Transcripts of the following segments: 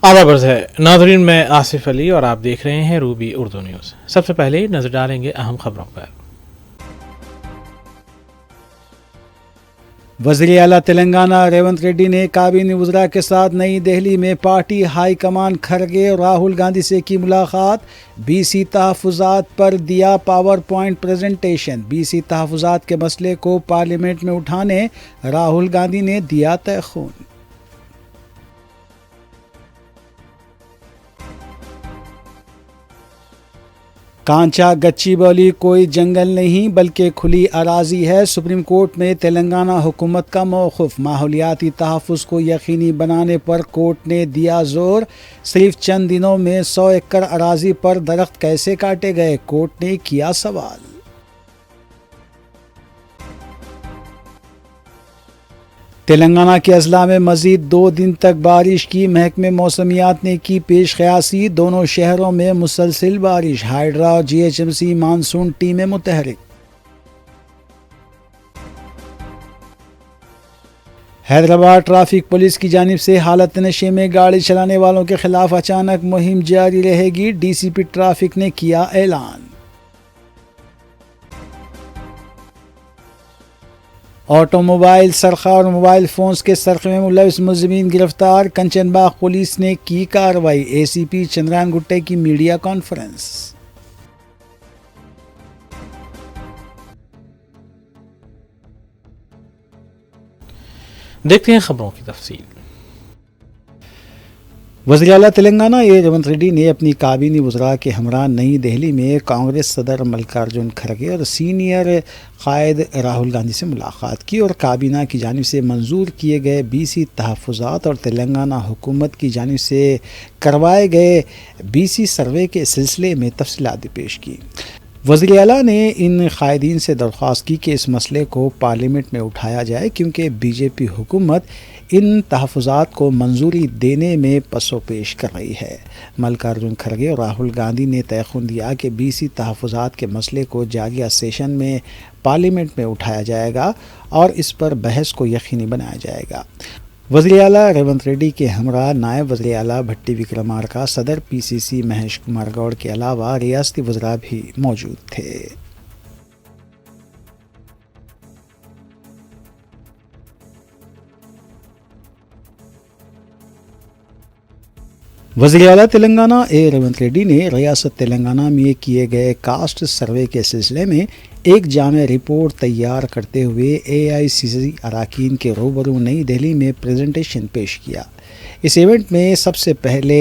आदाब अर्ज़ है नाज़रीन, मैं आसिफ अली और आप देख रहे हैं रूबी उर्दू न्यूज़। सबसे पहले नजर डालेंगे अहम खबरों पर। वज़ीर आला तेलंगाना रेवंत रेड्डी ने काबीना वज़रा के साथ नई दिल्ली में पार्टी हाई कमान खड़गे और राहुल गांधी से की मुलाकात। बीसी तहफ़्फ़ुज़ात पर दिया पावर पॉइंट प्रेजेंटेशन। बीसी तहफ़्फ़ुज़ात के मसले को पार्लियामेंट में उठाने राहुल गांधी ने दिया तयख़ून। कांचा गच्चीबौली कोई जंगल नहीं बल्कि खुली अराजी है। सुप्रीम कोर्ट में तेलंगाना हुकूमत का मौक़िफ़। माहौलियाती तहफ़्फ़ुज़ को यकीनी बनाने पर कोर्ट ने दिया जोर। सिर्फ चंद दिनों में 100 एकड़ अराजी पर दरख्त कैसे काटे गए, कोर्ट ने किया सवाल। तेलंगाना के अजला में मज़ीद 2 दिन तक बारिश की महकमे मौसमियात ने की पेश क़यासी। दोनों शहरों में मुसलसिल बारिश। हाइड्रा और GHMC मानसून टीमें मुतहरिक। हैदराबाद ट्रैफिक पुलिस की जानिब से हालत नशे में गाड़ी चलाने वालों के खिलाफ अचानक मुहिम जारी रहेगी। DCP ट्रैफिक ने किया ऐलान। ऑटोमोबाइल सरखा और मोबाइल फोन्स के सरखे में मुलविस मुलज़िमीन गिरफ्तार। कंचनबाग पुलिस ने की कार्रवाई। ACP चंद्रान गुट्टे की मीडिया कॉन्फ्रेंस। देखते हैं खबरों की तफसील। वज़ीर आला तेलंगाना रेवंत रेड्डी ने अपनी काबीनी वज़रा के हमरा नई दिल्ली में कांग्रेस सदर मल्लिकार्जुन खड़गे और सीनियर कायद राहुल गांधी से मुलाकात की और काबीना की जानिब से मंजूर किए गए BC तहफ़्फ़ुज़ात और तेलंगाना हुकूमत की जानिब से करवाए गए BC सर्वे के सिलसिले में तफसीलात पेश की। वज़ीर आला ने इन कायदीन से दरख्वास्त की कि इस मसले को पार्लियामेंट में उठाया जाए क्योंकि BJP हुकूमत इन तहफ़्फ़ुज़ात को मंजूरी देने में पसोपेश कर रही है। मल्लिकार्जुन खड़गे और राहुल गांधी ने तयख़ून दिया कि BC तहफ़्फ़ुज़ात के मसले को जारिया सेशन में पार्लियामेंट में उठाया जाएगा और इस पर बहस को यकीनी बनाया जाएगा। वज़ीर आला रेवंत रेड्डी के हमरा नायब वज़ीर आला भट्टी विक्रमार्का, सदर PCC महेश कुमार गौड़ के अलावा रियासती वज़रा भी मौजूद थे। वज़ीर आला तेलंगाना रेवंत रेड्डी ने रियासत तेलंगाना में किए गए कास्ट सर्वे के सिलसिले में एक जामे रिपोर्ट तैयार करते हुए AICC अरकान के रूबरू नई दिल्ली में प्रेजेंटेशन पेश किया। इस इवेंट में सबसे पहले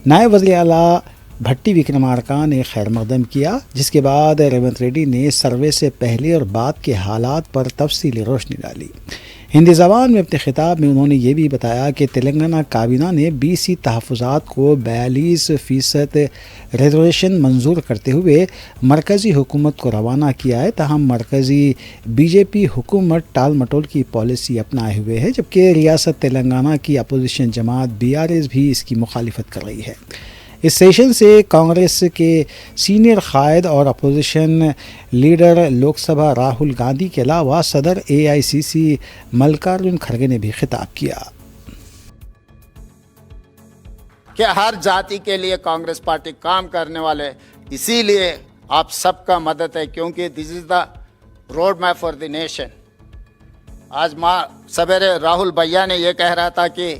नायब वज़ीर आला भट्टी विक्रमार्का ने खैर मकदम किया, जिसके बाद रेवंत रेड्डी ने सर्वे से पहले और बाद के हालात पर तफसीली रोशनी डाली। हिंदी ज़बान में अपने खिताब में उन्होंने ये भी बताया कि तेलंगाना काबीना ने BC तहफ़्फ़ुज़ात को 42% रिजर्वेशन मंजूर करते हुए मरकज़ी हुकूमत को रवाना किया है। ताहम मरकज़ी BJP हुकूमत टाल मटोल की पॉलिसी अपनाए हुए है, जबकि रियासत तेलंगाना की अपोजिशन जमात BRS भी इसकी मुखालिफत कर रही है। इस सेशन से कांग्रेस के सीनियर कायद और अपोजिशन लीडर लोकसभा राहुल गांधी के अलावा सदर AICC मल्लिकार्जुन खड़गे ने भी खिताब किया कि हर जाति के लिए कांग्रेस पार्टी काम करने वाले, इसीलिए आप सबका मदद है क्योंकि this is the road map for the nation. आज सवेरे राहुल भैया ने यह कह रहा था कि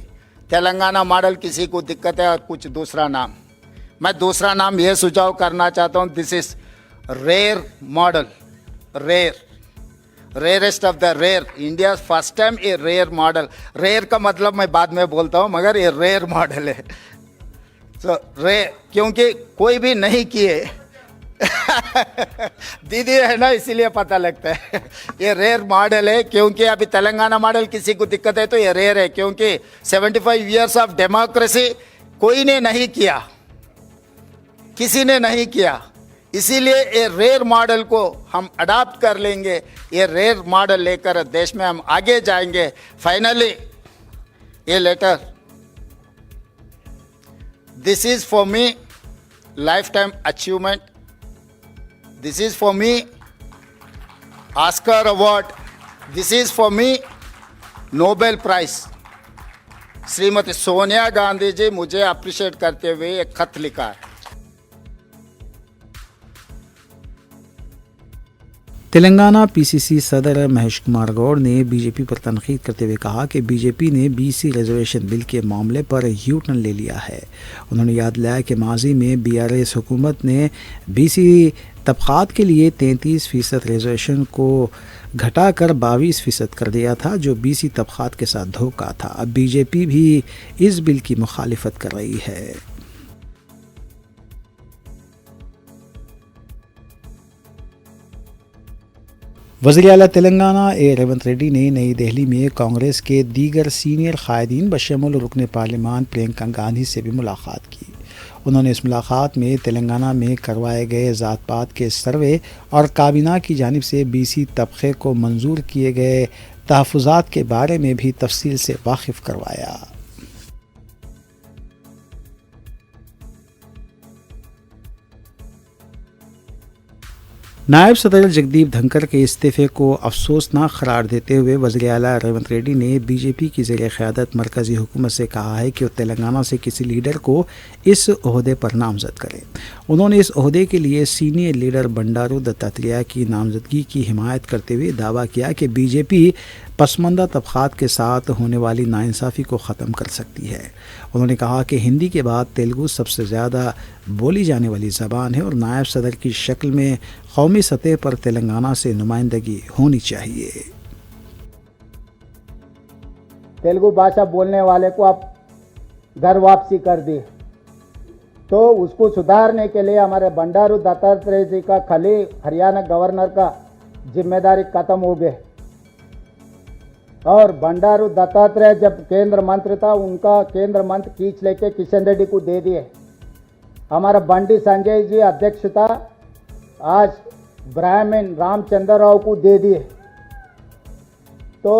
तेलंगाना मॉडल किसी को दिक्कत है और कुछ दूसरा नाम। मैं दूसरा नाम ये सुझाव करना चाहता हूँ, this is rare model, rarest of the rare, India first time a rare model. Rare का मतलब मैं बाद में बोलता हूँ, मगर ये रेयर मॉडल है। तो रेयर क्योंकि कोई भी नहीं किए दीदी है ना, इसीलिए पता लगता है। ये रेयर मॉडल है क्योंकि अभी तेलंगाना मॉडल किसी को दिक्कत है तो ये रेयर है, क्योंकि 75 इयर्स ऑफ डेमोक्रेसी कोई ने नहीं किया, किसी ने नहीं किया। इसीलिए ये रेयर मॉडल को हम अडॉप्ट कर लेंगे। ये रेयर मॉडल लेकर देश में हम आगे जाएंगे। फाइनली ये letter, this is for me lifetime achievement, this is for me Oscar award, this is for me Nobel prize. Shrimati Sonia Gandhi ji मुझे अप्रिशिएट करते हुए एक खत लिखा है। तेलंगाना पीसीसी सदर महेश कुमार गौड़ ने बीजेपी पर तनकीद करते हुए कहा कि बीजेपी ने बीसी रिजर्वेशन बिल के मामले पर यू टर्न ले लिया है। उन्होंने याद दिलाया कि माजी में बीआरएस हुकूमत ने बीसी तबक़ात के लिए 33% रिजर्वेशन को घटाकर 22% कर दिया था, जो बीसी तबक़ात के साथ धोखा था। अब बीजेपी भी इस बिल की मुखालिफत कर रही है। वज़ीर आला तेलंगाना रेवंत रेड्डी ने नई दिल्ली में कांग्रेस के दीगर सीनियर कायदीन बशमूल रुकन पार्लियामान प्रियंका गांधी से भी मुलाकात की। उन्होंने इस मुलाकात में तेलंगाना में करवाए गए ज़ात पात के सर्वे और काबीना की जानिब से बीसी तबक़े को मंजूर किए गए तहफ़्फ़ुज़ात के बारे में भी तफसील से वाकिफ़ करवाया। नायब सदर जगदीप धनखड़ के इस्तीफ़े को अफसोसनाक करार देते हुए वज़ीर आला रेवंत रेड्डी ने बीजेपी की ज़ेर क़यादत मरकज़ी हुकूमत से कहा है कि वो तेलंगाना से किसी लीडर को इस ओहदे पर नामज़द करें। उन्होंने इस ओहदे के लिए सीनियर लीडर बंडारू दत्तात्रेय की नामज़दगी की हिमायत करते हुए दावा किया कि बीजेपी पसमानदा तबक़ात के साथ होने वाली नाइंसाफ़ी को ख़त्म कर सकती है। उन्होंने कहा कि हिंदी के बाद तेलुगु सबसे ज़्यादा बोली जाने वाली ज़बान है और नायब सदर की शक्ल में कौमी सतह पर तेलंगाना से नुमाइंदगी होनी चाहिए। तेलुगु भाषा बोलने वाले को आप घर वापसी कर दी, तो उसको सुधारने के लिए हमारे बंडारू दत्तात्रेय जी का खाली हरियाणा गवर्नर का जिम्मेदारी खत्म हो गए। और बंडारू दत्तात्रेय जब केंद्र मंत्री था, उनका केंद्र मंत्री खींच लेके किशन रेड्डी को दे दिए। हमारा बंडी संजय जी अध्यक्ष था, आज ब्राह्मण रामचंद्र राव को दे दिए। तो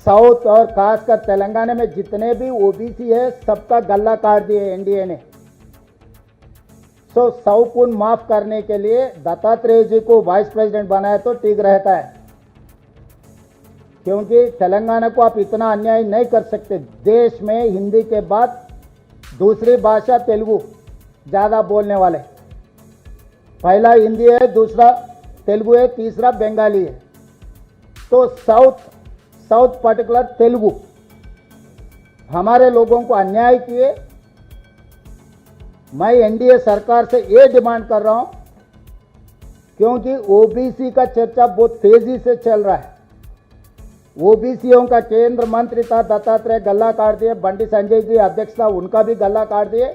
साउथ और खासकर तेलंगाना में जितने भी ओबीसी है सबका गला काट दिए एनडीए ने। सो 100 गुण माफ करने के लिए दत्तात्रेय जी को वाइस प्रेसिडेंट बनाया तो ठीक रहता है, क्योंकि तेलंगाना को आप इतना अन्याय नहीं कर सकते। देश में हिंदी के बाद दूसरी भाषा तेलुगु ज़्यादा बोलने वाले, पहला हिंदी है, दूसरा तेलुगु है, तीसरा बंगाली है। तो साउथ पर्टिकुलर तेलुगु हमारे लोगों को अन्याय किए। मैं एनडीए सरकार से ये डिमांड कर रहा हूं, क्योंकि ओबीसी का चर्चा बहुत तेजी से चल रहा है। ओबीसीओं का केंद्र मंत्री था दत्तात्रेय, गला काट दिए। बंडी संजय जी अध्यक्ष था, उनका भी गला काट दिए।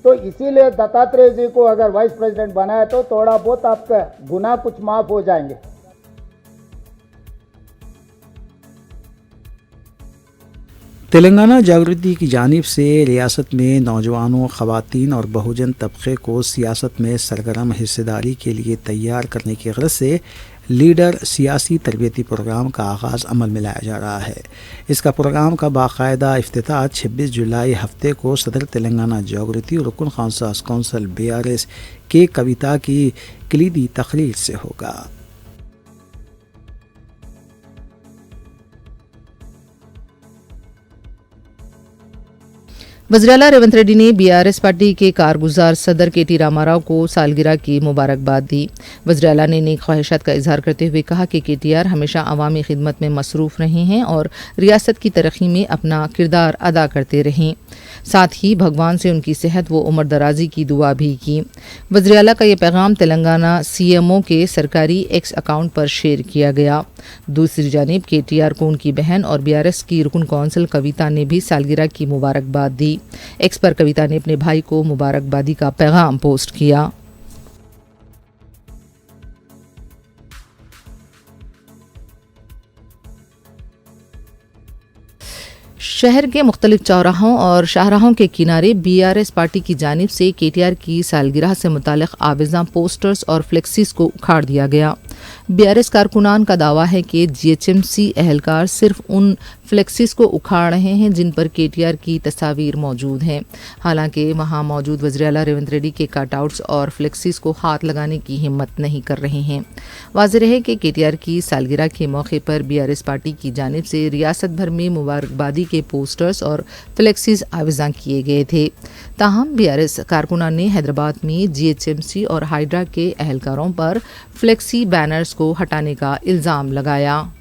तो इसीलिए दत्तात्रेय जी को अगर वाइस प्रेसिडेंट बनाया तो थोड़ा बहुत आपका गुनाह कुछ माफ हो जाएंगे। तेलंगाना जागृति की जानिब से रियासत में नौजवानों, ख़वातीन और बहुजन तबके को सियासत में सरगर्म हिस्सेदारी के लिए तैयार करने की ग़रज़ से लीडर सियासी तरबियती प्रोग्राम का आगाज़ अमल में लाया जा रहा है। इसका प्रोग्राम का बाकायदा इफ्तिताह 26 जुलाई हफ्ते को सदर तेलंगाना जागृति और रुकन खानसास कौंसल बीआरएस के कविता की कलीदी तकरीर से होगा। वज़ीर आला रेवंत रेड्डी ने बीआरएस पार्टी के कारगुजार सदर केटी रामाराव को सालगिरह की मुबारकबाद दी। वज़ीर आला ने नेक ख्वाहिशात का इजहार करते हुए कहा कि केटीआर हमेशा अवामी खिदमत में मसरूफ़ रहे हैं और रियासत की तरक्की में अपना किरदार अदा करते रहें। साथ ही भगवान से उनकी सेहत व उम्र दराजी की दुआ भी की। वज़ीर आला का ये पैगाम तेलंगाना सीएमओ के सरकारी एक्स अकाउंट पर शेयर किया गया। दूसरी जानिब केटीआर को उनकी बहन और बीआरएस की रुकन कौंसल कविता ने भी सालगिरह की मुबारकबाद दी। एक्स पर कविता ने अपने भाई को मुबारकबादी का पैगाम पोस्ट किया। शहर के मुख्तलिफ चौराहों और शाहराहों के किनारे बीआरएस पार्टी की जानिब से केटीआर की सालगिरह से मुतालिक आवेज़ा पोस्टर्स और फ्लेक्सीज को उखाड़ दिया गया। बीआरएस कारकुनान का दावा है कि जीएचएमसी अहलकार सिर्फ उन फ्लेक्सिस को उखाड़ रहे हैं जिन पर केटीआर की तस्वीर मौजूद हैं। हालांकि वहां मौजूद वज़ीर-ए-आला रेवंत रेड्डी के कटआउट्स और फ्लेक्सिस को हाथ लगाने की हिम्मत नहीं कर रहे हैं। वाज़ेह है कि केटीआर की सालगिरह के मौके पर बीआरएस पार्टी की जानिब से रियासत भर में मुबारकबादी के पोस्टर्स और फ्लेक्सिस आविज़ा किए गए थे। ताहम बीआरएस कारकुनान ने हैदराबाद में जीएचएमसी और हाइड्रा के अहलकारों पर फ्लेक्सी बैनर्स को हटाने का इल्ज़ाम लगाया।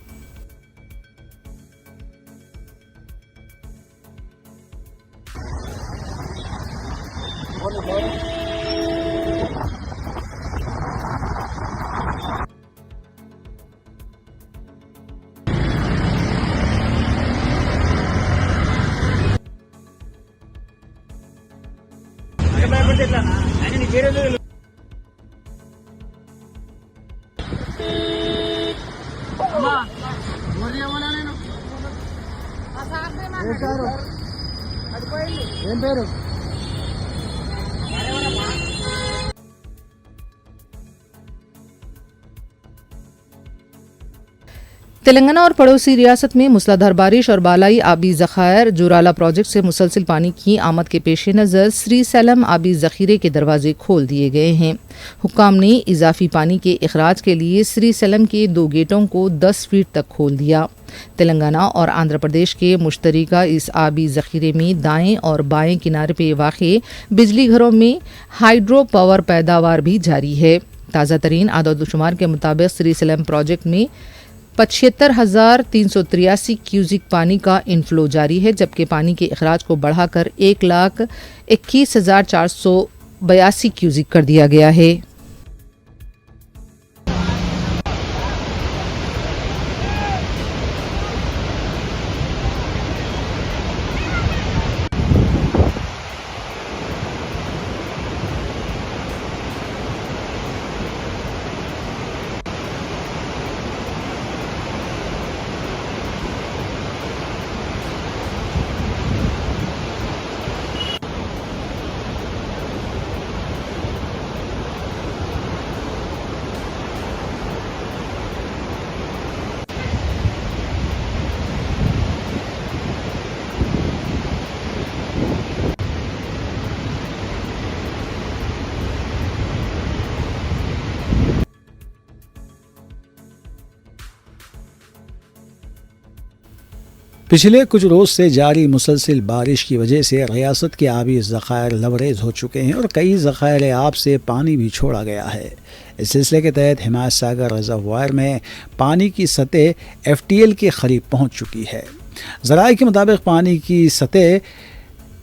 तेलंगाना और पड़ोसी रियासत में मूसलाधार बारिश और बालाई आबी ज़खायर जोराला प्रोजेक्ट से मुसलसल पानी की आमद के पेश नज़र श्री सैलम आबी ज़खीरे के दरवाजे खोल दिए गए हैं। हुक्काम ने इजाफी पानी के अखराज के लिए श्री सैलम के 2 गेटों को 10 फीट तक खोल दिया। तेलंगाना और आंध्र प्रदेश के मुश्तरका इस आबी ज़खीरे में दाएं और बाएं किनारे पर वाक़े बिजली घरों में हाइड्रो पावर पैदावार भी जारी है। ताज़ा तरीन आदादोशुमार के मुताबिक श्री सैलम प्रोजेक्ट में 75,383 क्यूसिक पानी का इनफ्लो जारी है, जबकि पानी के अखराज को बढ़ाकर 1,21,482 क्यूसिक कर दिया गया है। पिछले कुछ रोज से जारी मुसलसल बारिश की वजह से रियासत के आबी ज़खायर लबरेज हो चुके हैं और कई ज़खायर आब से पानी भी छोड़ा गया है। इस सिलसिले के तहत हिमायत सागर रिजर्वायर में पानी की सतह FTL के करीब पहुंच चुकी है। ज़राए के मुताबिक पानी की सतह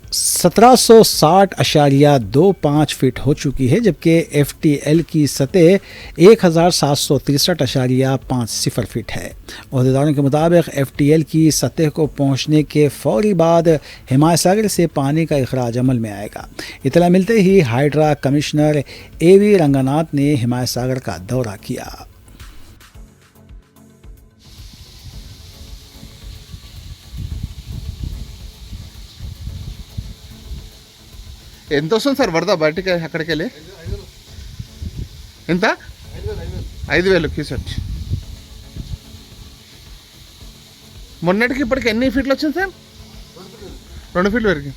1760.25 फीट हो चुकी है, जबकि FTL की सतह 1763.50 फीट है। अहदेदारों के मुताबिक FTL की सतह को पहुंचने के फौरी बाद हिमायत सागर से पानी का इखराज अमल में आएगा। इतला मिलते ही हाइड्रा कमिश्नर AV रंगनाथ ने हिमायत सागर का दौरा किया। ఎంత వస్తుంది సార్ వరద బయటికి అక్కడికి వెళ్ళి? ఎంత? 5,000 క్యూసెక్. మొన్నటికి ఇప్పటికి ఎన్ని ఫీట్లు వచ్చింది సార్? 2 ఫీట్ల వరకు.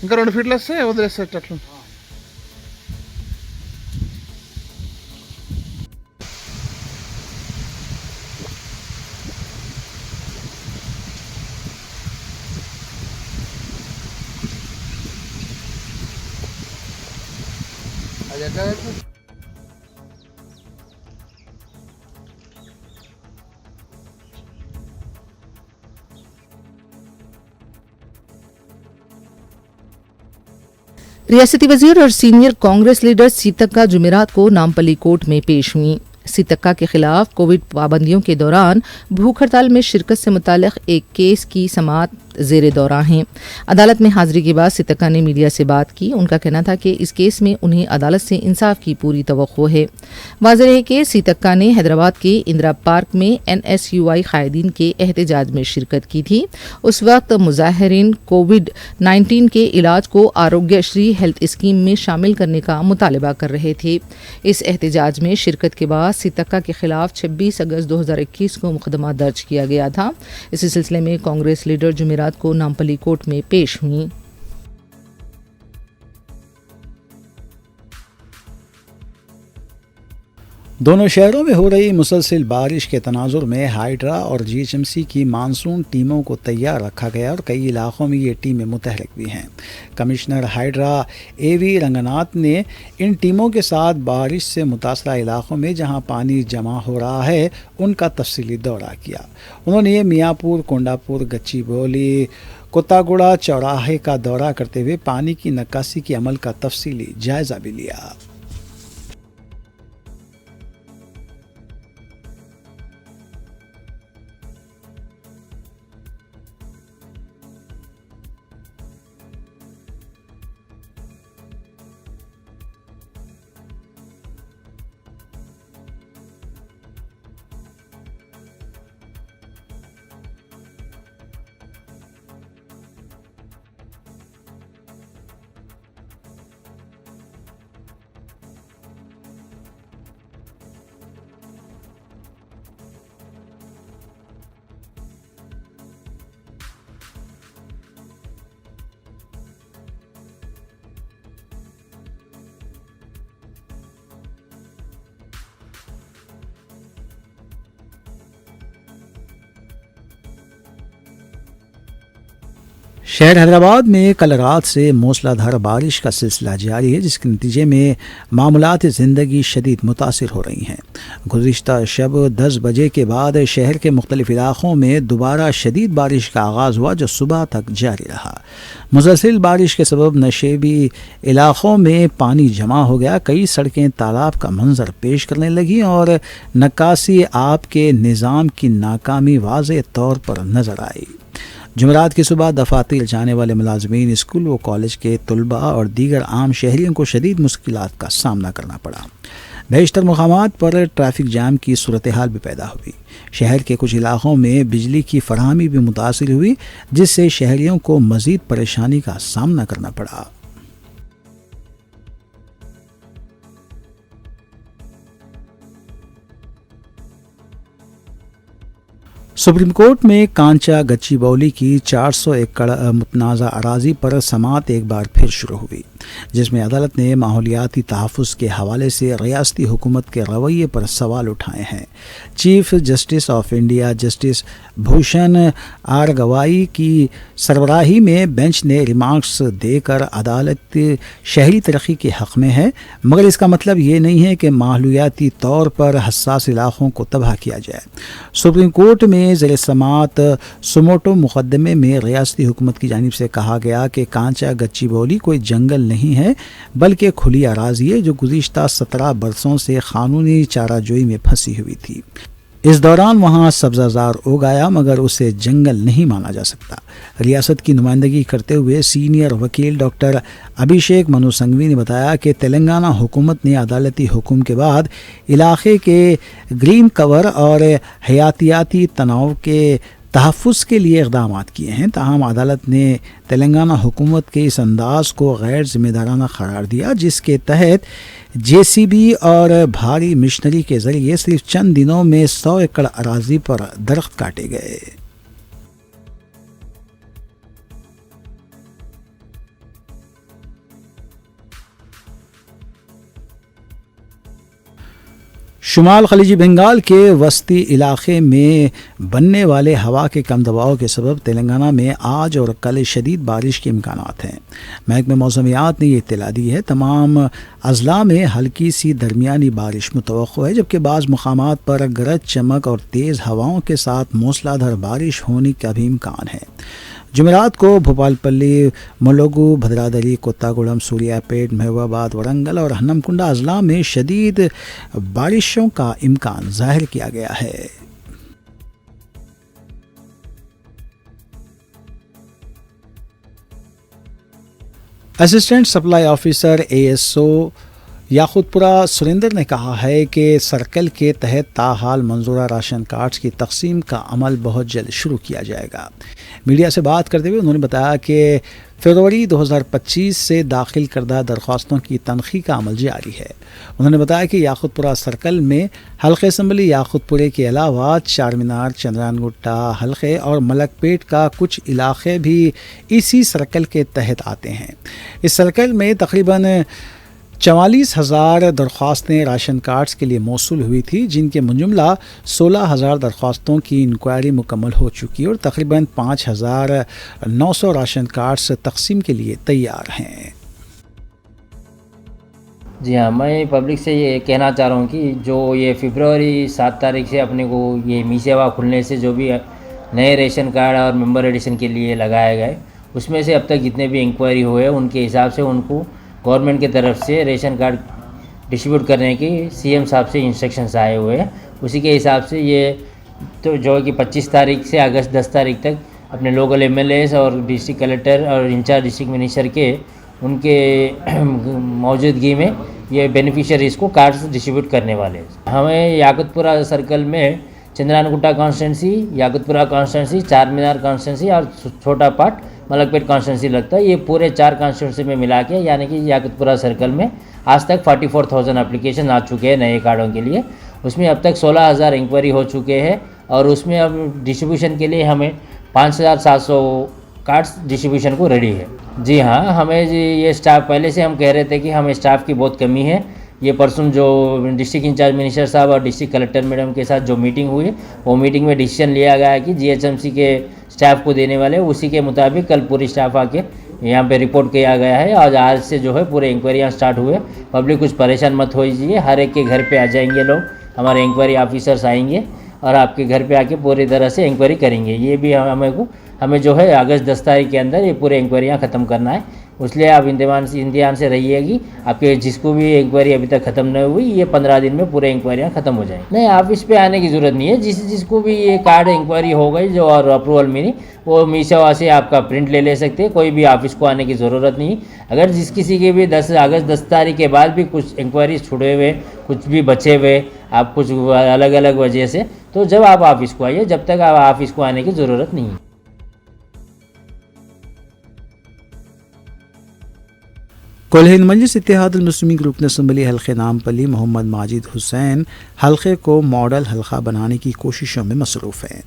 ఇంకా 2 ఫీట్లు వస్తే వదిలేస్తారు అట్లా. रियासती वजीर और सीनियर कांग्रेस लीडर सीतक्का जुमेरात को नामपल्ली कोर्ट में पेश हुई। सीतक्का के खिलाफ कोविड पाबंदियों के दौरान भूख हड़ताल में शिरकत से मुतालिक एक केस की समाअत वक्त जेर दौरा हैं। अदालत में हाजिरी के बाद सितक्का ने मीडिया से बात की। उनका कहना था कि इस केस में उन्हें अदालत से इंसाफ की पूरी तवक्को है। वाज़ेह है कि सितक्का ने हैदराबाद के इंदिरा पार्क में NSUI कायदीन के एहतजाज में शिरकत की थी। उस वक्त मुजाहिरीन कोविड-19 के इलाज को आरोग्यश्री हेल्थ स्कीम में शामिल करने का मुतालबा कर रहे थे। इस एहतजाज में शिरकत के बाद सितक्का के खिलाफ 26 अगस्त 2021 को मुकदमा दर्ज किया गया था। इसी सिलसिले में कांग्रेस लीडर जुमेरात को नामपल्ली कोर्ट में पेश हुई। दोनों शहरों में हो रही मुसलसल बारिश के तनाजुर में हाइड्रा और GHMC की मानसून टीमों को तैयार रखा गया और कई इलाकों में ये टीमें मुतहरक भी हैं। कमिश्नर हाइड्रा AV रंगनाथ ने इन टीमों के साथ बारिश से मुतासरा इलाकों में जहां पानी जमा हो रहा है उनका तफसीली दौरा किया। उन्होंने मियाँपुर, कोंडापुर, गच्चीबौली, कोत्तागुड़ा चौराहे का दौरा करते हुए पानी की नक्कासी के अमल का तफसीली जायजा भी लिया। शहर हैदराबाद में कल रात से मूसलाधार बारिश का सिलसिला जारी है, जिसके नतीजे में मामूलात ज़िंदगी शदीद मुतासिर हो रही हैं। गुज़िश्ता शब 10 बजे के बाद शहर के मुख्तलिफ इलाक़ों में दोबारा शदीद बारिश का आगाज़ हुआ, जो सुबह तक जारी रहा। मुसलसल बारिश के सबब नशेबी इलाक़ों में पानी जमा हो गया। कई सड़कें तालाब का मंजर पेश करने लगीं और नक्कासी आब के निज़ाम की नाकामी वाज़ेह तौर पर नज़र आई। जुमेरात की सुबह दफातर जाने वाले मुलाजमीन, स्कूल व कॉलेज के तलबा और दीगर आम शहरियों को शदीद मुश्किलात का सामना करना पड़ा। बेशतर मुकामात पर ट्रैफिक जाम की सूरत हाल भी पैदा हुई। शहर के कुछ इलाक़ों में बिजली की फराहमी भी मुतासिर हुई, जिससे शहरियों को मज़ीद परेशानी का सामना करना पड़ा। सुप्रीम कोर्ट में कांचा गच्चीबौली की 400 एकड़ मुतनाज़ा अराजी पर समाअत एक बार फिर शुरू हुई, जिसमें अदालत ने माहौलियाती तहफ़्फ़ुज़ के हवाले से रियासती हुकूमत के रवैये पर सवाल उठाए हैं। Chief justice of India justice Bhushan R Gavai की सरबराही में बेंच ने रिमार्क्स देकर अदालत शहरी तरक्की के हक़ में है, मगर इसका मतलब ये नहीं है कि माहौलियाती तौर पर हसास इलाक़ों को तबाह किया जाए। सुप्रीम कोर्ट में ज़ेर समाअत सुमोटो मुकदमे में रियासती हुकूमत की जानिब से कहा गया कि कांचा गच्चीबौली कोई जंगल नहीं है, बल्कि खुली अराजी है जो गुज़िश्ता 17 बरसों से क़ानूनी चाराजोई में फंसी हुई थी। इस दौरान वहाँ सब्ज़ाज़ार उगाया, मगर उसे जंगल नहीं माना जा सकता। रियासत की नुमाइंदगी करते हुए सीनियर वकील डॉक्टर अभिषेक मनु संघवी ने बताया कि तेलंगाना हुकूमत ने अदालती हुक्म के बाद इलाके के ग्रीन कवर और हयातियाती तनाव के तहफ़्फ़ुज़ के लिए इक़दाम किए हैं। ताहम अदालत ने तेलंगाना हुकूमत के इस अंदाज़ को गैर ज़िम्मेदाराना करार दिया, जिसके तहत JCB और भारी मशीनरी के ज़रिए सिर्फ चंद दिनों में 100 एकड़ अराजी पर दरख्त काटे गए। शुमाल खलीजी बंगाल के वस्ती इलाके में बनने वाले हवा के कम दबाव के सबब तेलंगाना में आज और कल शदीद बारिश के इम्कानात हैं। महकमे मौसमियात ने ये इत्तला दी है। तमाम अजला में हल्की सी दरमियानी बारिश मुतवक्को है, जबकि बाज़ मुकामात पर गरज चमक और तेज़ हवाओं के साथ मूसलाधार बारिश होने का भी इम्कान है। जुमेरात को भोपालपल्ली, मुलुगु, भद्रादरी, कोत्तागुड़म, सूर्यापेट, महबूबाबाद, वरंगल और हन्नमकुंडा अजला में शदीद बारिशों का इम्कान जाहिर किया गया है। Assistant supply officer ASO Yakutpura Surendra ने कहा है कि सर्कल के तहत ताहाल मंजूरा राशन कार्ड्स की तकसीम का अमल बहुत जल्द शुरू किया जाएगा। मीडिया से बात करते हुए उन्होंने बताया कि फरवरी 2025 से दाखिल करदा दरख्वास्तों की तनखी का अमल जारी है। उन्होंने बताया कि याकुतपुरा सर्कल में हल्के असम्बली याकुतपुरे के अलावा चारमीनार, चंद्रानगुट्टा हल्के और मलकपेट का कुछ इलाके भी इसी सर्कल के तहत आते हैं। इस सर्कल में तकरीबन 44,000 दरख्वास्तें राशन कार्ड्स के लिए मौसूल हुई थी, जिनके मुजुमला 16,000 दरख्वास्तों की इंक्वायरी मुकम्मल हो चुकी और तकरीबन 5,900 राशन कार्ड्स तकसीम के लिए तैयार हैं। जी हाँ, मैं पब्लिक से ये कहना चाह रहा हूँ कि जो ये फरवरी 7 तारीख से अपने को ये मी सेवा खुलने से जो भी नए रेशन कार्ड और मेंबर एडिशन के लिए लगाए गए, उसमें से अब तक जितने भी इंक्वायरी हुए उनके हिसाब से उनको गवर्नमेंट की तरफ से रेशन कार्ड डिस्ट्रीब्यूट करने की CM साहब से इंस्ट्रक्शंस आए हुए हैं। उसी के हिसाब से ये तो जो कि 25 तारीख से अगस्त 10 तारीख तक अपने लोकल MLAs और डिस्ट्रिक्ट कलेक्टर और इंचार्ज डिस्ट्रिक्ट मिनिस्टर के उनके मौजूदगी में ये बेनिफिशियरीज़ को कार्ड्स डिस्ट्रीब्यूट करने वाले हैं। हमें याकुतपुरा सर्कल में Chandrayangutta constituency, Yakutpura constituency, Charminar constituency और छोटा पार्ट मलकपेट कॉन्स्टिट्यूंसी लगता है। ये पूरे 4 कॉन्स्टिट्यूंसी में मिला के यानी कि याकुतपुरा सर्कल में आज तक 44,000 एप्लीकेशन आ चुके हैं नए कार्डों के लिए। उसमें अब तक 16,000 इंक्वायरी हो चुके हैं और उसमें अब डिस्ट्रीब्यूशन के लिए हमें 5,700 कार्ड्स डिस्ट्रीब्यूशन को रेडी है। जी हाँ, हमें ये स्टाफ पहले से हम कह रहे थे कि हमें स्टाफ की बहुत कमी है। ये परसों जो डिस्ट्रिक्ट इंचार्ज मिनिस्टर साहब और डिस्ट्रिक्ट कलेक्टर मैडम के साथ जो मीटिंग हुई, वो मीटिंग में डिसीजन लिया गया है कि GHMC के स्टाफ को देने वाले, उसी के मुताबिक कल पूरी स्टाफ आके यहाँ पे रिपोर्ट किया गया है और आज से जो है पूरे इंक्वायरियाँ स्टार्ट हुए। पब्लिक कुछ परेशान मत होइए, हर एक के घर पे आ जाएंगे लोग, हमारे इंक्वायरी ऑफिसर्स आएंगे और आपके घर पे आके पूरी तरह से इंक्वायरी करेंगे। ये भी हमें जो है अगस्त 10 तारीख के अंदर ये पूरे इंक्वायरियाँ ख़त्म करना है। इसलिए आप इंतजाम से रहिएगी। आपके जिसको भी इंक्वायरी अभी तक ख़त्म नहीं हुई, ये 15 दिन में पूरे इंक्वायरियाँ ख़त्म हो जाएंगी। नहीं, ऑफिस पे आने की ज़रूरत नहीं है। जिसको भी ये कार्ड इंक्वायरी हो गई जो और अप्रूवल मिली, वो मी सेवा से आपका प्रिंट ले सकते हैं। कोई भी ऑफिस को आने की ज़रूरत नहीं। अगर किसी के भी अगस्त 10 तारीख के बाद भी कुछ इंक्वायरी छुड़े हुए, कुछ भी बचे हुए, आप कुछ अलग अलग वजह से, तो जब आप ऑफिस को आइए, जब तक आप ऑफिस को आने की ज़रूरत नहीं है। कुल हिंद मजलिस इत्तेहादुल मुस्लिमीन रुकन असम्बली हल्के नामपल्ली मोहम्मद माजिद हुसैन हल्के को मॉडल हल्का बनाने की कोशिशों में मसरूफ़ हैं।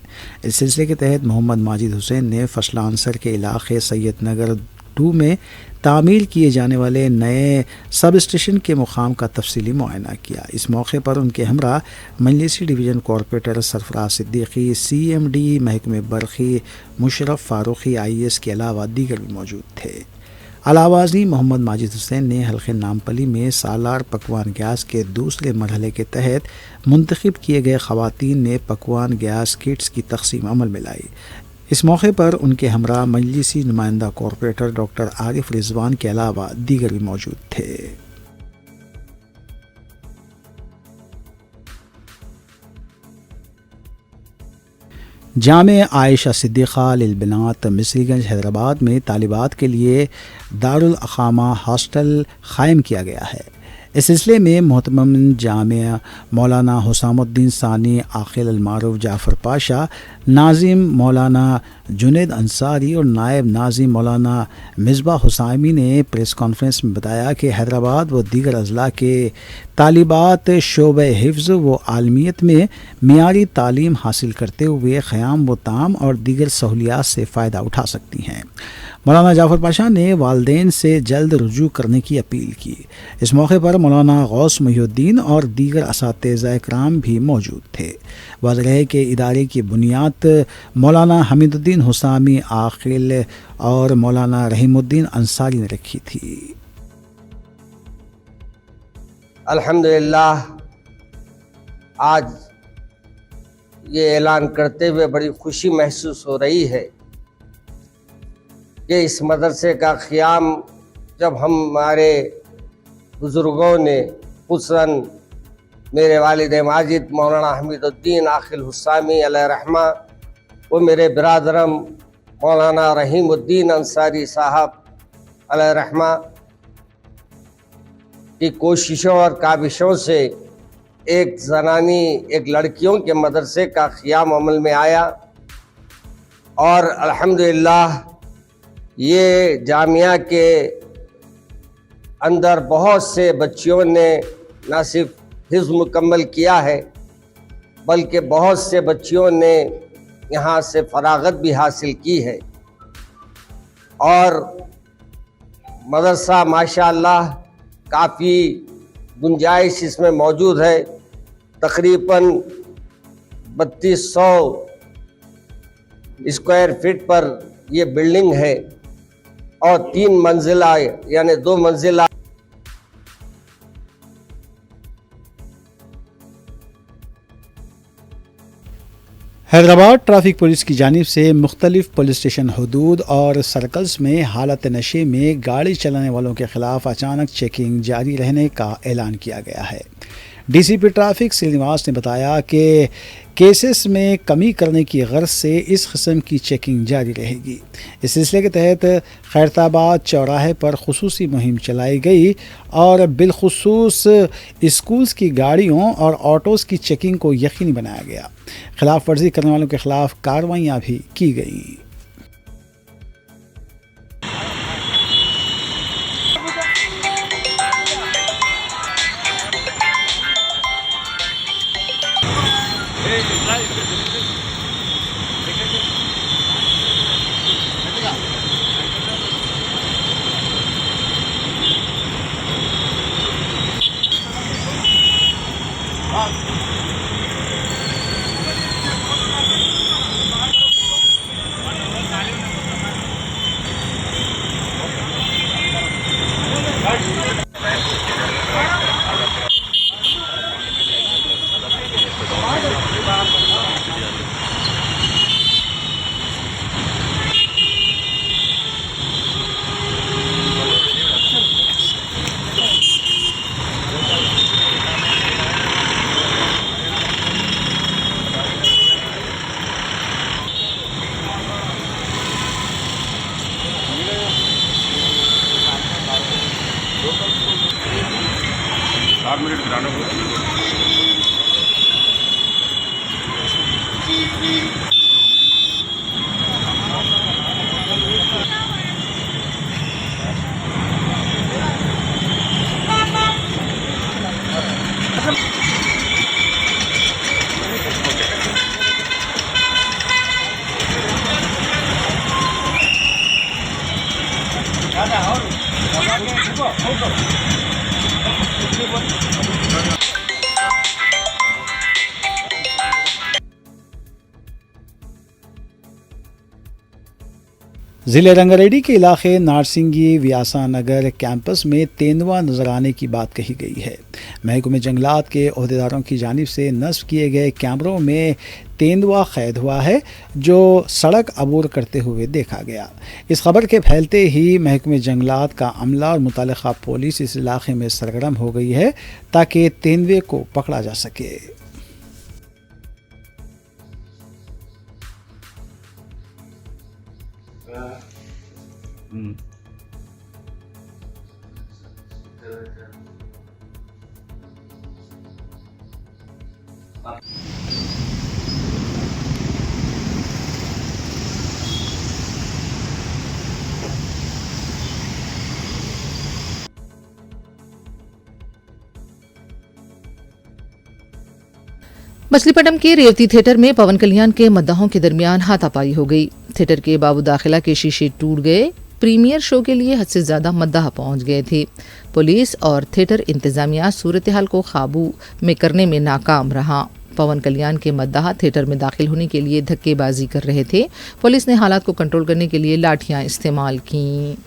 इस सिलसिले के तहत मोहम्मद माजिद हुसैन ने फसलानसर के इलाके सैयद नगर 2 में तामीर किए जाने वाले नए सब स्टेशन के मुकाम का तफसीली मुआयना किया। इस मौके पर उनके हमरा मजलिसी division corporator Sarfaraz Siddiqui, CMD महकमे बरखी मुशरफ फारूकी IAS के अलावा दीगर भी मौजूद थे। अलावाज़ी मोहम्मद माजिद हुसैन ने हल्के नामपल्ली में सालार पकवान गैस के दूसरे मरहले के तहत मुंतखब किए गए ख़वातीन ने पकवान गैस किट्स की तकसीम अमल में लाई। इस मौके पर उनके हमरा मजलिसी नुमाइंदा कॉरपोरेटर डॉक्टर आरिफ रिजवान के अलावा दीगर भी मौजूद थे। जामे आयशा सिद्दीक़ा लिलबनात मिसरीगंज हैदराबाद में तालिबात के लिए दारुल अक़ामा हॉस्टल क़ायम किया गया है। इस सिलसिले में मोहतरम जामिया मौलाना हुसामुद्दीन सानी, आक़िल अलमारूफ जाफ़र पाशा, नाजिम मौलाना जुनैद अंसारी और नायब नाजिम मौलाना मिसबाह हुसैमी ने प्रेस कॉन्फ्रेंस में बताया कि हैदराबाद व दीगर अज़ला के तालिबात शोबे हिफ्ज़ व आलमियत में मियारी तालीम हासिल करते हुए क़याम व ताम और दीगर सहूलियात से फ़ायदा उठा सकती हैं। मौलाना जाफ़र पाशा ने वालदैन से जल्द रुजू करने की अपील की। इस मौके पर मौलाना गौस मुहिउद्दीन और दीगर असातिज़ा कराम भी मौजूद थे। वाज़ेह है कि इदारे की बुनियाद मौलाना हमीदुद्दीन हुसामी, आक़िल और मौलाना रहीमुद्दीन अंसारी ने रखी थी। अल्हम्दुलिल्लाह, आज ये ऐलान करते हुए बड़ी खुशी महसूस हो रही है कि इस मदरसे का क़याम जब हमारे बुज़ुर्गों ने, खुसूसन मेरे वालिद माजिद मौलाना हमीदुद्दीन आक़िल हुसामी अलैह रहमा व मेरे बिरादरम मौलाना रहीमुद्दीन अंसारी साहब अलैहिर्रहमा की कोशिशों और काबिशों से एक लड़कियों के मदरसे का क़याम अमल में आया और अल्हम्दुलिल्लाह ये जामिया के अंदर बहुत से बच्चियों ने न सिर्फ हिफ्ज़ मुकम्मल किया है बल्कि बहुत से बच्चियों ने यहाँ से फरागत भी हासिल की है और मदरसा माशाअल्लाह काफ़ी गुंजाइश इसमें मौजूद है। तकरीबन 3200 स्क्वायर फीट पर ये बिल्डिंग है और 3 मंजिला यानी 2 मंजिला हैदराबाद ट्रैफिक पुलिस की जानिब से मुख्तलिफ पुलिस स्टेशन हदूद और सर्कल्स में हालत नशे में गाड़ी चलाने वालों के खिलाफ अचानक चेकिंग जारी रहने का ऐलान किया गया है। डीसीपी ट्रैफिक श्रीनिवास ने बताया कि केसेस में कमी करने की गर्ज से इस किस्म की चेकिंग जारी रहेगी। इस सिलसिले के तहत खैरताबाद चौराहे पर खुसूसी मुहिम चलाई गई और बिलखुसूस स्कूल्स की गाड़ियों और ऑटोज़ की चेकिंग को यकीनी बनाया गया। खिलाफ वर्जी करने वालों के खिलाफ कार्रवाइयाँ भी की गईं। ज़िले रंगारेड्डी के इलाके नारसिंगी व्यासा नगर कैंपस में तेंदुआ नजर आने की बात कही गई है। महकमे जंगलात के ओहदेदारों की जानिब से नस्ब किए गए कैमरों में तेंदुआ कैद हुआ है जो सड़क अबूर करते हुए देखा गया। इस खबर के फैलते ही महकमे जंगलात का अमला और मुतल्लिका पुलिस इस इलाके में सरगर्म हो गई है ताकि तेंदुए को पकड़ा जा सके। मछलीपट्टनम के रेवती थिएटर में पवन कल्याण के मद्दाहों के दरमियान हाथापाई हो गई। थिएटर के बाबू दाखिला के शीशे टूट गए। प्रीमियर शो के लिए हद से ज्यादा मद्दाह पहुंच गए थे। पुलिस और थिएटर इंतजामिया सूरत हाल को काबू में करने में नाकाम रहा। पवन कल्याण के मद्दाह थिएटर में दाखिल होने के लिए धक्केबाजी कर रहे थे। पुलिस ने हालात को कंट्रोल करने के लिए लाठियां इस्तेमाल की।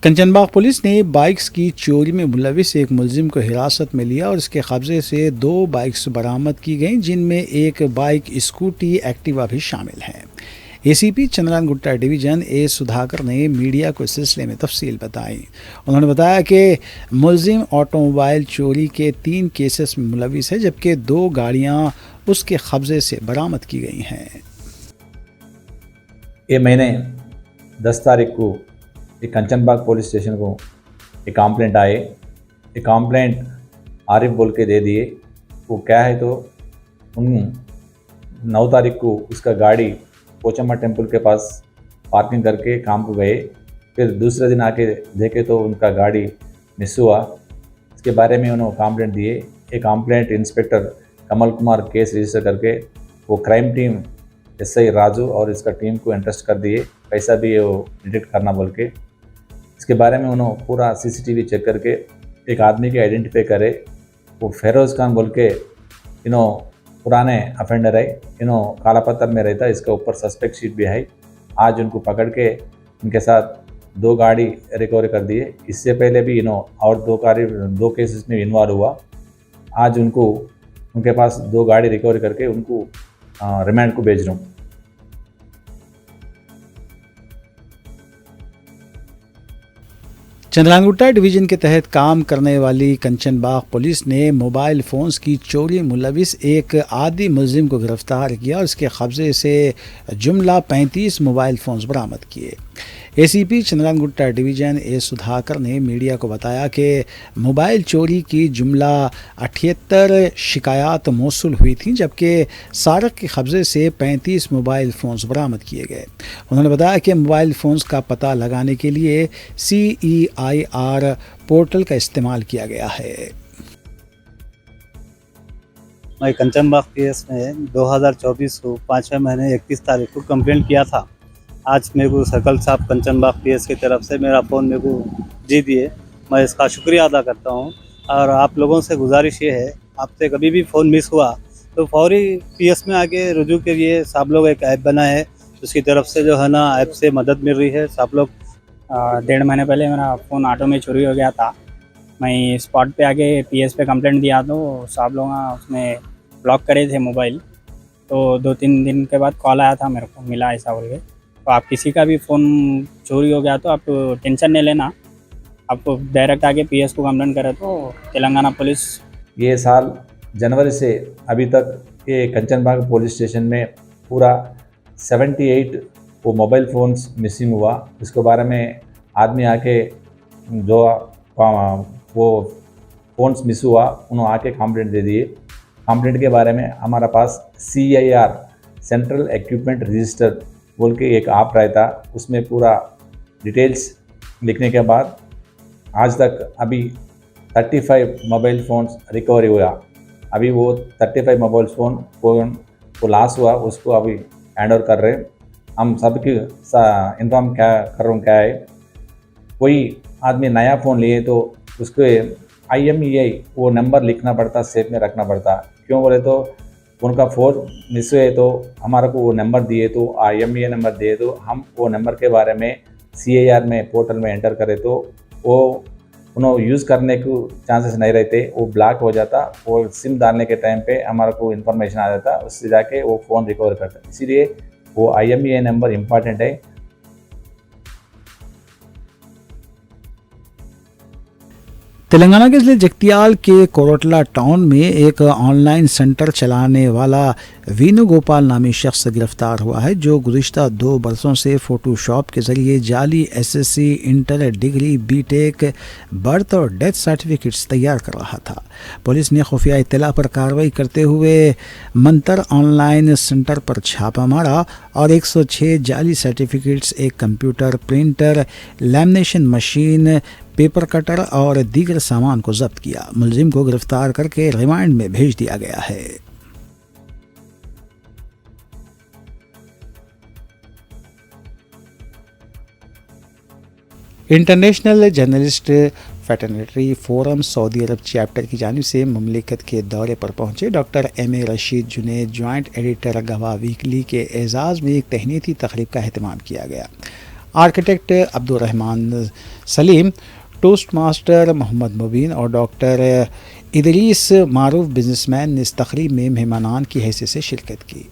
कंचनबाग पुलिस ने बाइक्स की चोरी में मुलविस एक मुलजिम को हिरासत में लिया और इसके कब्जे से 2 बाइक्स बरामद की गईं, जिनमें एक बाइक स्कूटी एक्टिवा भी शामिल है। ACP Chandralal Gutta division A Sudhakar ने मीडिया को इस सिलसिले में तफसील बताई। उन्होंने बताया कि मुलजिम ऑटोमोबाइल चोरी के 3 केसेस में मुलविस है, जबकि 2 गाड़ियां उसके कब्जे से बरामद की गई हैं। ये महीने 10 तारीख को एक कंचनबाग पुलिस स्टेशन को एक कंप्लेंट आए। एक कंप्लेंट आरिफ बोल के दे दिए। वो क्या है तो उन 9 तारीख को उसका गाड़ी पोचम्मा टेम्पल के पास पार्किंग करके काम को गए। फिर दूसरे दिन आके देखे तो उनका गाड़ी मिस हुआ। इसके बारे में उन्होंने कंप्लेंट दिए। एक complaint inspector Kamal Kumar case register करके वो क्राइम टीम एसआई राजू और इसका टीम को इंटरेस्ट कर दिए, पैसा भी वो डिटेक्ट करना बोल के। इसके बारे में उन्होंने पूरा सीसीटीवी चेक करके एक आदमी के आइडेंटिफाई करे। वो फेरोज़ खान बोल के पुराने अफेंडर है, काला पत्थर में रहता है। इसके ऊपर सस्पेक्ट शीट भी है। आज उनको पकड़ के इनके साथ 2 गाड़ी रिकवर कर दिए। इससे पहले भी और 2 केसेस में इन्वॉल्व हुआ। आज उनके पास 2 गाड़ी रिकवर करके उनको रिमांड को भेज रहा हूँ। चंद्रलाल डिवीजन के तहत काम करने वाली कंचनबाग पुलिस ने मोबाइल फ़ोन्स की चोरी मुलविस एक आदी मुलजिम को गिरफ्तार किया और इसके कब्जे से जुमला 35 मोबाइल फ़ोन्स बरामद किए। ACP Chandralal Gutta division A Sudhakar ने मीडिया को बताया कि मोबाइल चोरी की जुमला 78 शिकायत मौसूल हुई थी, जबकि सारक के कब्जे से 35 मोबाइल फ़ोन्स बरामद किए गए। उन्होंने बताया कि मोबाइल फ़ोन्स का पता लगाने के लिए CEIR पोर्टल का इस्तेमाल किया गया है। मैं कंचनबाग केस में 2024 को 5वें महीने 31 तारीख को कंप्लेंट किया था। आज मेरे को सर्कल साहब कंचनबाग पीएस की तरफ से मेरा फ़ोन मेरे को दे दिए। मैं इसका शुक्रिया अदा करता हूँ। और आप लोगों से गुजारिश ये है, आपसे कभी भी फ़ोन मिस हुआ तो फौरी पीएस में आके रुजू के लिए सब लोग एक ऐप बना है, उसकी तरफ से जो है ना ऐप से मदद मिल रही है सब लोग। 1.5 महीने पहले मेरा फ़ोन ऑटो में चोरी हो गया था। मैं स्पॉट पे आके पीएस पे कंप्लेंट दिया तो सब लोग उसमें ब्लॉक करे थे मोबाइल। तो 2-3 दिन के बाद कॉल आया था मेरे को, मिला ऐसा बोल के। तो आप किसी का भी फ़ोन चोरी हो गया तो आप टेंशन नहीं लेना, आप डायरेक्ट आके पीएस को कंप्लेंट करें तो तेलंगाना पुलिस। ये साल जनवरी से अभी तक ये कंचनबाग पुलिस स्टेशन में पूरा 78 वो मोबाइल फ़ोन्स मिसिंग हुआ। इसके बारे में आदमी आके जो वो फ़ोन्स मिस हुआ उन्होंने आके कंप्लेंट दे दिए। कंप्लेंट के बारे में हमारा पास CEIR सेंट्रल इक्विपमेंट रजिस्टर बोल के एक ऐप रहता, उसमें पूरा डिटेल्स लिखने के बाद आज तक अभी 35 मोबाइल फ़ोन्स रिकवरी हुआ। अभी वो 35 मोबाइल फ़ोन को लॉस हुआ, उसको अभी हैंड ओवर कर रहे हैं। हम सबकी इन्फॉर्म क्या कर रहा हूँ क्या है, कोई आदमी नया फ़ोन लिए तो उसके IMEI वो नंबर लिखना पड़ता, सेफ में रखना पड़ता। क्यों बोले तो उनका फ़ोन मिस हुए तो हमारा को वो नंबर दिए तो IMEI नंबर दिए तो हम वो नंबर के बारे में CEIR में पोर्टल में एंटर करें तो वो उन्होंने यूज़ करने को चांसेस नहीं रहते, वो ब्लॉक हो जाता। वो सिम डालने के टाइम पे हमारा को इन्फॉर्मेशन आ जाता, उससे जाके वो फ़ोन रिकवर करता। इसीलिए वो IMEI नंबर इम्पॉर्टेंट है। तेलंगाना के ज़िले जगतियाल के कोरटला टाउन में एक ऑनलाइन सेंटर चलाने वाला वेणुगोपाल नामी शख्स गिरफ्तार हुआ है, जो गुज़िश्ता 2 बरसों से फ़ोटोशॉप के ज़रिए जाली SSC, inter, degree, BTech, birth और डेथ सर्टिफिकेट्स तैयार कर रहा था। पुलिस ने खुफिया इत्तला पर कार्रवाई करते हुए मंतर ऑनलाइन सेंटर पर छापा मारा और 106 जाली सर्टिफिकेट्स, एक computer, printer, lamination machine, paper cutter और दीगर सामान को जब्त किया। मुलजिम को गिरफ्तार करके रिमांड में भेज दिया गया है। इंटरनेशनल जर्नलिस्ट फ्रेटर्निटी फोरम सऊदी अरब चैप्टर की जानिब से मुमलिकत के दौरे पर पहुंचे doctor M.A. Rashid Junaid joint editor Gawah weekly के एजाज़ में एक तहनीती तकरीब का अहतमाम किया गया। Architect Abdurrahman Saleem, toastmaster Mohammed Mubeen और डॉक्टर इदरीस मारूफ बिजनेसमैन ने इस तकरीब में मेहमानान की हैसियत से शिरकत की।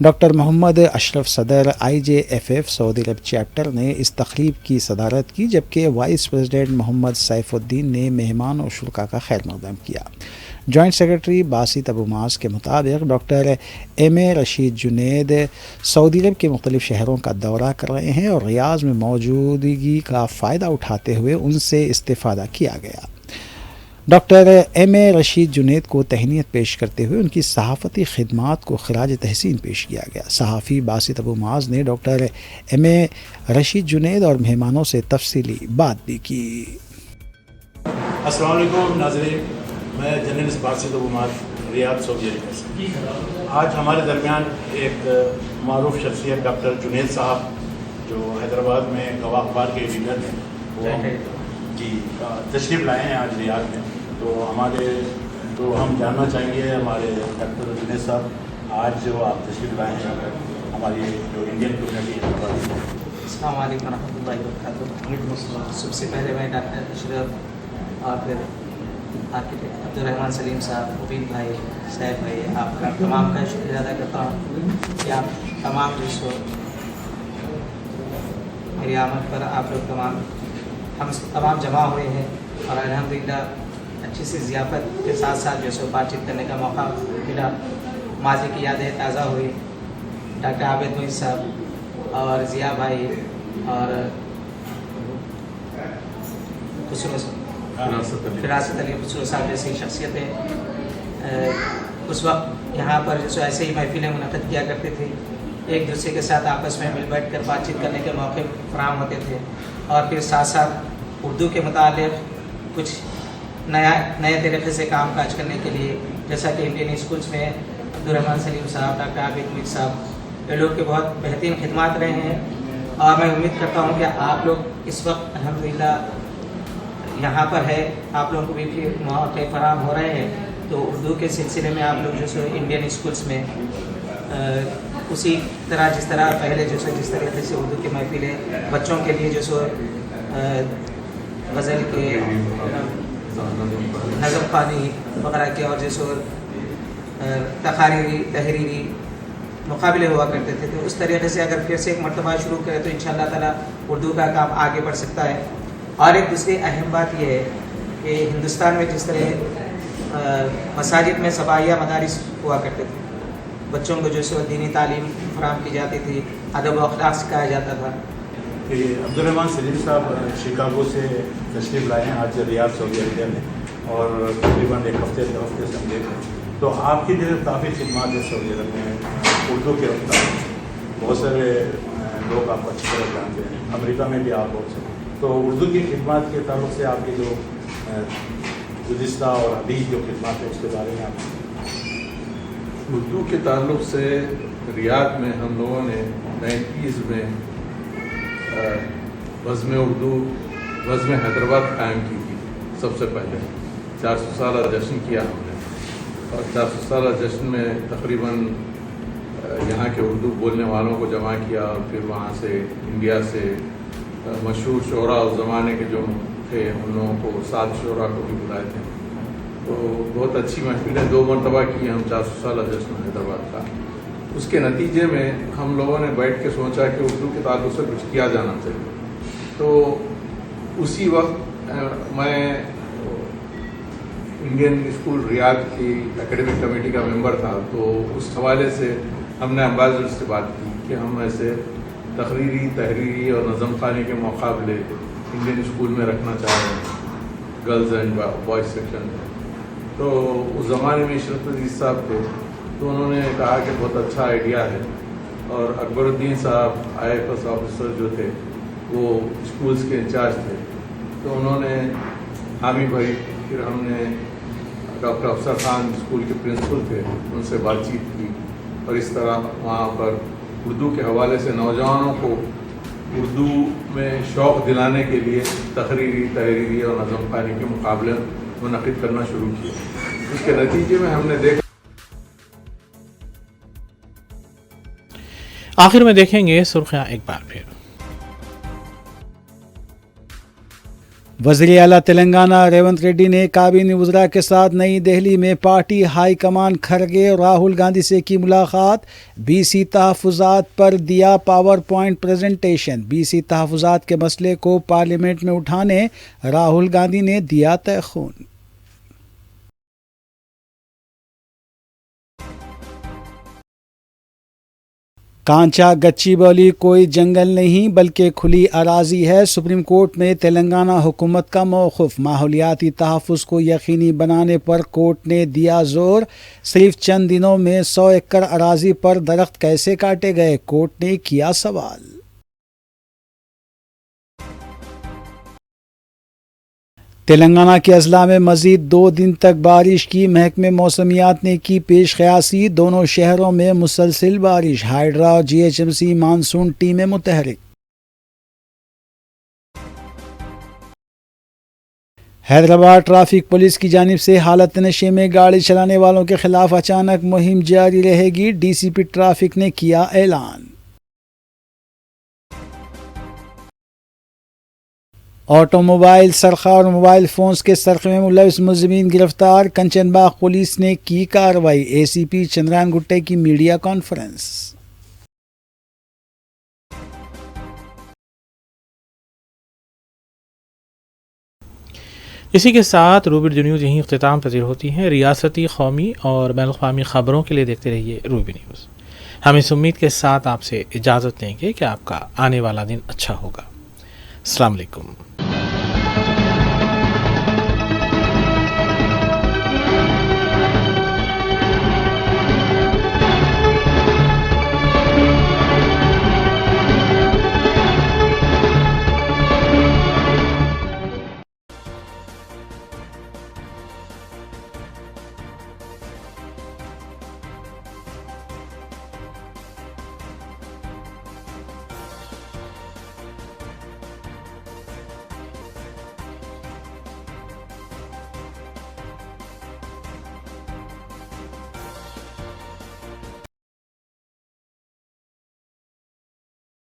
डॉक्टर मोहम्मद अशरफ सदर IJFF सऊदी अरब चैप्टर ने इस तकरीब की सदारत की, जबकि वाइस प्रेसिडेंट मोहम्मद सैफुद्दीन ने मेहमान और शुरा का खैर मकदम किया। जॉइंट सेक्रेटरी बासित अबू मास के मुताबिक डॉक्टर MA रशीद जुनैद सऊदी अरब के मुख्तलिफ शहरों का दौरा कर रहे हैं और रियाज में मौजूदगी का फ़ायदा उठाते हुए उनसे इस्तेफ़ादा किया गया। डॉक्टर MA रशीद जुनैद को तहनीत पेश करते हुए उनकी सहाफ़ती खिदमात को खिराज तहसीन पेश किया गया। सहाफ़ी बासित अबू माज ने डॉक्टर MA रशीद जुनैद और मेहमानों से तफसीली बात भी की। अस्सलाम वालेकुम नाज़रीन, मैं जर्नलिस्ट बासित अबू माज रियाद सऊदी अरब से। आज हमारे दरमियान एक मारूफ शख्सियत डॉक्टर जुनैद साहब जो हैदराबाद में गवाह अखबार के एडिटर हैं, वो जी तशरीफ़ लाए हैं आज रियाद में। तो हम जानना चाहेंगे हमारे डॉक्टर जुनैद साहब, आज जो आप तशरीफ़ लाए हैं हमारी जो इंडियन कम्युनिटी है। अस्सलाम वालेकुम रहमतुल्लाहि व बरकातुहू। सबसे पहले मैं डॉक्टर अशरफ और फिर आर्किटेक्ट अब्दुर्रहमान सलीम साहब, मुबीन भाई, सैफ भाई, आपका तमाम का शुक्रिया अदा करता हूँ कि आप तमाम जो सो मेरी आमद पर आप लोग हम तमाम जमा हुए हैं और अल्हम्दुलिल्लाह अच्छी सी ज़ियाफ़त के साथ साथ जो सो बातचीत करने का मौका मिला। माजी की यादें ताज़ा हुई। डॉक्टर आबिद मोइज़ साहब और ज़िया भाई और फिरासत अली खुसरो साहब जैसी शख्सियतें उस वक्त यहाँ पर जो ऐसे ही महफिलें मुनक़्क़िद किया करते थे। एक दूसरे के साथ आपस में मिल बैठ कर बातचीत करने के मौके फराहम होते थे और फिर साथ साथ उर्दू के मुतालिक कुछ नए तरीक़े से काम काज करने के लिए, जैसा कि इंडियन स्कूल्स में अब्दुर्रहमान सलीम साहब, डॉक्टर आबिद मोइज़ साहब, ये लोग के बहुत बेहतरीन खिदमात रहे हैं और मैं उम्मीद करता हूँ कि आप लोग इस वक्त अल्हम्दुलिल्लाह यहाँ पर है, आप लोगों को भी फिर मौके फराहम हो रहे हैं। तो उर्दू के सिलसिले में आप लोग जो सो इंडियन स्कूल्स में उसी तरह जिस तरह पहले जो सो जिस तरीके से उर्दू की महफिलें बच्चों के लिए जो सो गज़ल के, नज़म ख़्वानी वगैरह के और जो सो तक़ारीरी तहरीरी मुकाबले हुआ करते थे, तो उस तरीके से अगर फिर से एक मरतबा शुरू करें तो इंशाअल्लाह ताला उर्दू का काम आगे बढ़ सकता है। और एक दूसरी अहम बात यह है कि हिंदुस्तान में जिस तरह मसाजिद में सबाइया मदारिस हुआ करते थे, बच्चों को जो सो दीनी तालीम फराहम की जाती थी, अदब व अखलाक सिखाया जाता था। अब्दुर्रहमान सलीम साहब शिकागो से तशरीफ़ लाए हैं आज रियाद सऊदी अरबिया में और तकरीबन एक हफ्ते से हम देख रहे हैं। तो आपकी जो काफ़ी खिदमात है सऊदी अरब में उर्दू के रफ्तार, बहुत सारे लोग आपको अच्छी तरह जानते हैं, अमेरिका में भी आप बहुत से, तो उर्दू की खिदमत के ताल्लुक से आपकी जो गुज़िश्ता और अभी जो खिदमत है उसके बारे में आप। उर्दू के ताल्लुक से रियाद में हम लोगों ने 90s में बज़्म उर्दू बज़्म हैदराबाद कायम की थी। सबसे पहले 400 साल जश्न किया हमने और 400 साल जश्न में तकरीबन यहाँ के उर्दू बोलने वालों को जमा किया और फिर वहाँ से इंडिया से मशहूर शोरा उस ज़माने के जो थे उन लोगों को 7 शोरा को भी बुलाए थे। तो बहुत अच्छी महफिलें 2 मरतबा की हम 400 साल जश्न हैदराबाद का। उसके नतीजे में हम लोगों ने बैठ के सोचा कि उर्दू के ताल्लुक़ से कुछ किया जाना चाहिए। तो उसी वक्त मैं इंडियन स्कूल रियाद की एकेडमिक कमेटी का मेंबर था, तो उस हवाले से हमने एम्बेसडर से बात की कि हम ऐसे तकरीरी तहरीरी और नज़म ख़्वानी के मुकाबले इंडियन स्कूल में रखना चाह रहे हैं, गर्ल्स एंड बॉयज़ सेक्शन में। तो उस ज़माने में इशरत अजीज़ साहब थे, तो उन्होंने कहा कि बहुत अच्छा आइडिया है। और अकबरुद्दीन साहब IAS ऑफिसर जो थे वो स्कूल्स के इंचार्ज थे, तो उन्होंने हामी भाई, फिर हमने डॉक्टर अफसर खान स्कूल के प्रिंसिपल थे उनसे बातचीत की और इस तरह वहाँ पर उर्दू के हवाले से नौजवानों को उर्दू में शौक़ दिलाने के लिए तकरीरी तहरीरी और नज़म ख़्वानी के मुकाबले मुनक़्क़िद करना शुरू किया। उसके नतीजे में हमने देखा। आखिर में देखेंगे सुर्खियाँ एक बार फिर। वज़ीर आला तेलंगाना रेवंत रेड्डी ने काबीना वज़रा के साथ नई दिल्ली में पार्टी हाई कमान खड़गे और राहुल गांधी से की मुलाकात। बीसी तहफ़्फ़ुज़ात पर दिया पावर पॉइंट प्रेजेंटेशन। बीसी तहफ़्फ़ुज़ात के मसले को पार्लियामेंट में उठाने राहुल गांधी ने दिया तयख़ून। कांचा गच्चीबौली कोई जंगल नहीं बल्कि खुली अराजी है। सुप्रीम कोर्ट में तेलंगाना हुकूमत का मौक़िफ़। माहौलियाती तहफ़्फ़ुज़ को यकीनी बनाने पर कोर्ट ने दिया जोर। सिर्फ चंद दिनों में 100 एकड़ अराजी पर दरख्त कैसे काटे गए, कोर्ट ने किया सवाल। तेलंगाना के अजला में मज़ीद 2 दिन तक बारिश की महकमे मौसमियात ने की पेश क़यासी। दोनों शहरों में मुसलसिल बारिश। हाइड्रा और GHMC मानसून टीमें मुतहरिक। हैदराबाद ट्रैफिक पुलिस की जानिब से हालत नशे में गाड़ी चलाने वालों के खिलाफ अचानक मुहिम जारी रहेगी। DCP ट्रैफिक ने किया ऐलान। ऑटोमोबाइल सरखा और मोबाइल फ़ोन्स के सरखे में मुलविस मुलज़िमीन गिरफ्तार। कंचनबाग पुलिस ने की कार्रवाई। ACP चंद्रायन गुट्टे की मीडिया कॉन्फ्रेंस। इसी के साथ रूबी उर्दू न्यूज़ यहीं इख्तिताम पज़ीर होती हैं। रियासती, कौमी और बैनुल अक़वामी ख़बरों के लिए देखते रहिए रूबी न्यूज़। हम इस उम्मीद के साथ आपसे इजाज़त देंगे कि आपका आने वाला दिन अच्छा होगा। अस्सलाम वालेकुम।